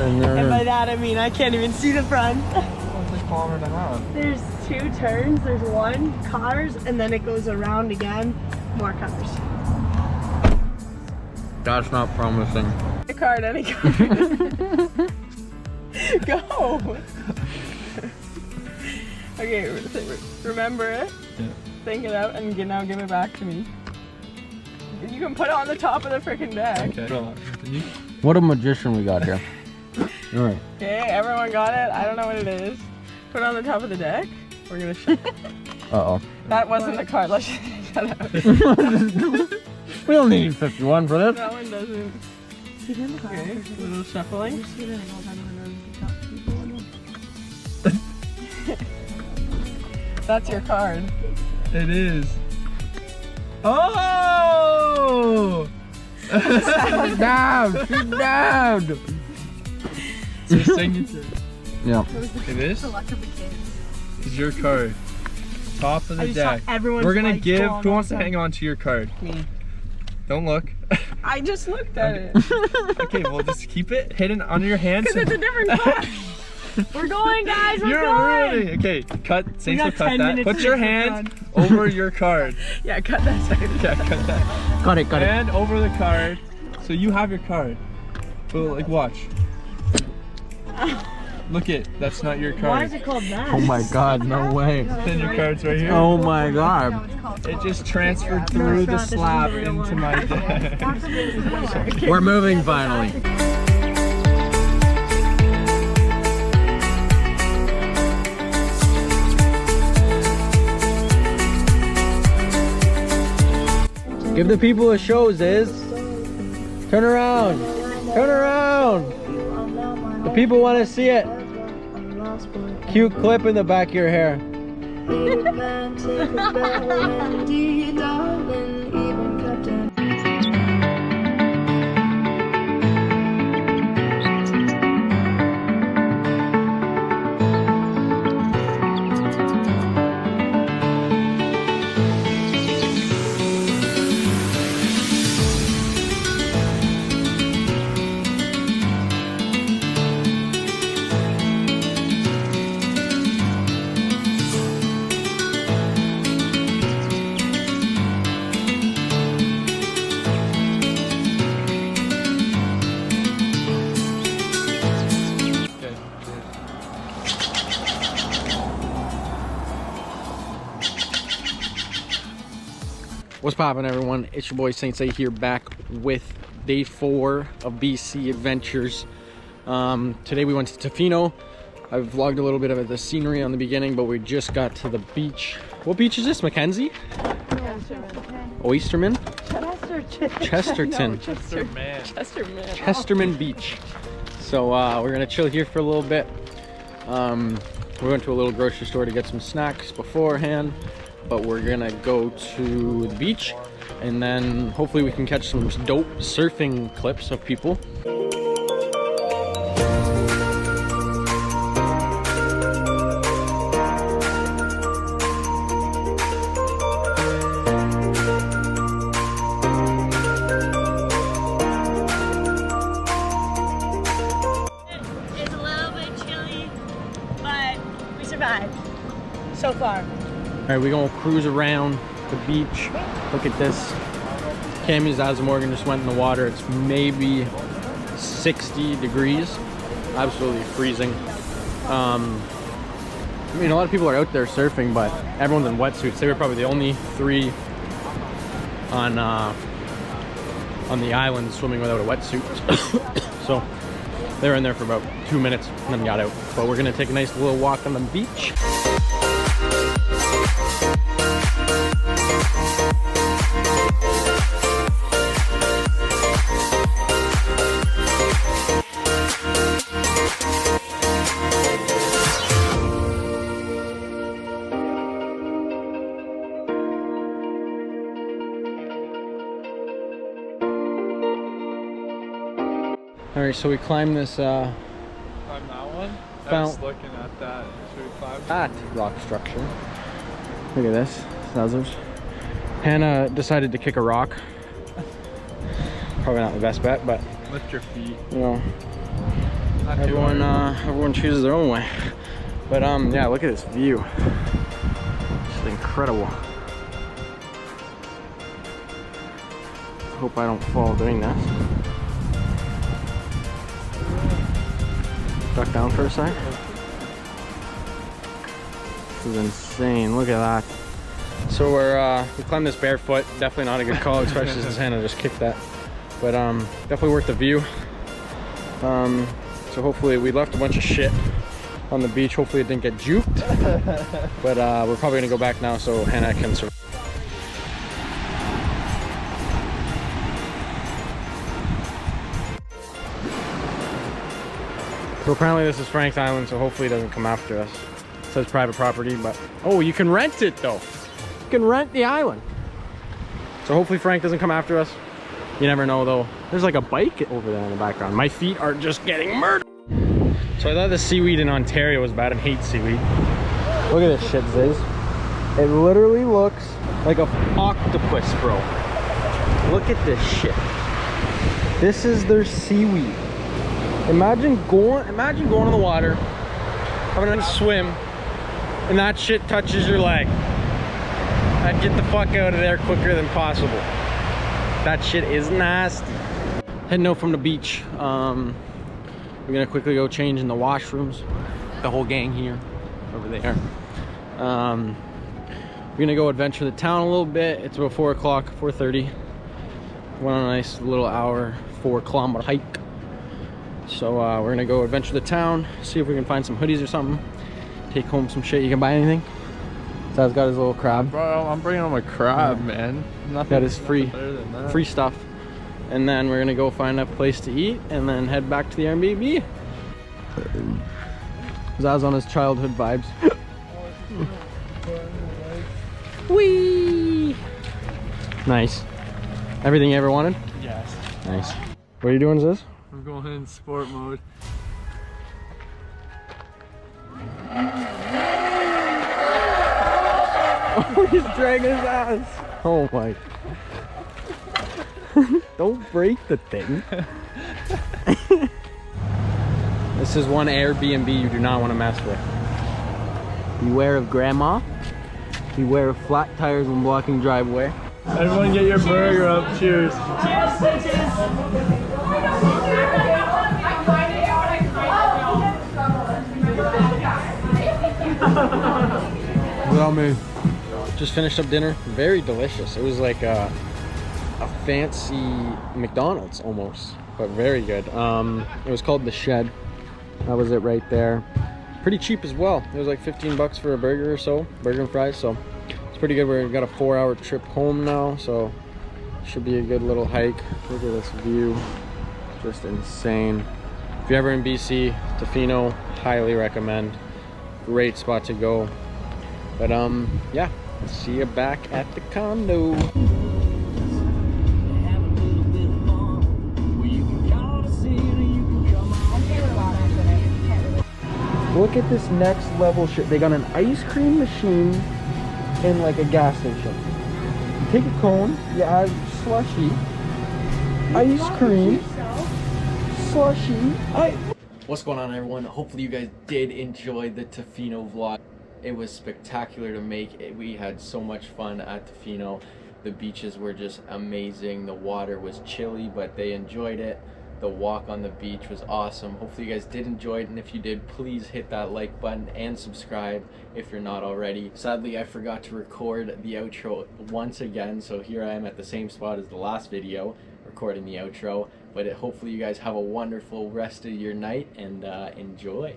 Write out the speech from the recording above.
And by that I mean I can't even see the front. It's a kilometer and a half. There's 2 turns. There's 1, cars, and then it goes around again. More cars. That's not promising. A card, any card. Go! Okay, remember it. Yeah. Think it out and now give it back to me. You can put it on the top of the freaking deck. Okay. What a magician we got here. All right. Okay, everyone got it? I don't know what it is. Put it on the top of the deck. We're gonna shut it. Uh-oh. That wasn't the card. Let's just shut out. We don't need 51 for this. That one doesn't. Okay, a little shuffling. That's your card. It is. Oh! She's down! She's down! It's your signature. Yeah. It is? It's your card. Top of the deck. We're gonna give. Who wants to hang on to your card? Me. Don't look. I just looked at it. Okay, well just keep it hidden under your hands. Because it's a different card. We're going, guys. We're going. Really? Okay, cut. Say so. Cut 10 that. minutes Put to your get hand over your card. Yeah, cut that side. Yeah, cut that. Got it, got it. And over the card. So you have your card. But like, watch. Look it. That's not your card. Why is it called that? Oh my god, no way. Then your card's right here. Oh my god. It just transferred through the slab into my deck. We're moving finally. Give the people a show, Ziz. Turn around. Turn around. The people want to see it. Cute clip in the back of your hair. What's poppin', everyone? It's your boy Saint A here, back with day 4 of BC Adventures. Today we went to Tofino. I've vlogged a little bit of the scenery on the beginning, but we just got to the beach. What beach is this? Mackenzie? Oysterman? Chesterton. Chesterman Beach. So we're gonna chill here for a little bit. We went to a little grocery store to get some snacks beforehand, but we're gonna go to the beach and then hopefully we can catch some dope surfing clips of people. It's a little bit chilly, but we survived so far. All right, we're gonna cruise around the beach. Look at this. Cammy's Morgan just went in the water. It's maybe 60 degrees. Absolutely freezing. I mean, a lot of people are out there surfing, but everyone's in wetsuits. They were probably the only 3 on the island swimming without a wetsuit. So they were in there for about 2 minutes and then got out. But we're gonna take a nice little walk on the beach. All right, so we climbed this Climb that one? I was looking at that. Should we climb that rock structure? Look at this, Snuzzers. Hannah decided to kick a rock. Probably not the best bet, but Lift your feet. you know, Everyone chooses their own way. But yeah, look at this view. It's incredible. Hope I don't fall doing this. Duck down for a sec. This is insane. Look at that. So we climbed this barefoot. Definitely not a good call, especially since Hannah just kicked that. But definitely worth the view. So hopefully we left a bunch of shit on the beach. Hopefully it didn't get juked. But we're probably gonna go back now so Hannah can survive. So apparently this is Frank's Island, so hopefully it doesn't come after us. It says private property, but oh, you can rent it though. You can rent the island. So hopefully Frank doesn't come after us. You never know though. There's like a bike over there in the background. My feet are just getting murdered. So I thought the seaweed in Ontario was bad. I hate seaweed. Look at this shit, Ziz. It literally looks like a octopus, bro. Look at this shit. This is their seaweed. Imagine going in the water, having a swim, and that shit touches your leg. I'd get the fuck out of there quicker than possible. That shit is nasty. Heading out from the beach. We're gonna quickly go change in the washrooms. The whole gang here, over there. We're gonna go adventure the town a little bit. It's about 4 o'clock, 4:30. Went on a nice little hour, 4-kilometer hike. So we're gonna go adventure the town, see if we can find some hoodies or something. Take home some shit. You can buy anything? Zaz's got his little crab. Bro, I'm bringing home a crab, man. Nothing that is free. Better than that. Free stuff. And then we're gonna go find a place to eat and then head back to the Airbnb. Zaz on his childhood vibes. Whee! Nice. Everything you ever wanted? Yes. Nice. What are you doing, Zaz? I'm going in sport mode. Oh, he's dragging his ass. Oh my. Don't break the thing. This is one Airbnb you do not want to mess with. Beware of grandma. Beware of flat tires when blocking driveway. Everyone get your burger up. Cheers. Cheers, bitches. Without me. Just finished up dinner. Very delicious. It was like a fancy McDonald's almost, but very good. It was called The Shed. That was it right there. Pretty cheap as well. It was like 15 bucks for a burger or so, burger and fries. So it's pretty good. We've got a 4-hour trip home now, so should be a good little hike. Look at this view, just insane. If you're ever in BC, Tofino, highly recommend. Great spot to go. But yeah, see you back at the condo. Look at this next level shit. They got an ice cream machine in like a gas station. You take a cone, you add slushy, ice cream, slushy. What's going on, everyone? Hopefully you guys did enjoy the Tofino vlog. It was spectacular to make. We had so much fun at Tofino. The beaches were just amazing. The water was chilly, but they enjoyed it. The walk on the beach was awesome. Hopefully you guys did enjoy it, and if you did, please hit that like button and subscribe if you're not already. Sadly, I forgot to record the outro once again, so here I am at the same spot as the last video, recording the outro. But hopefully you guys have a wonderful rest of your night, and enjoy.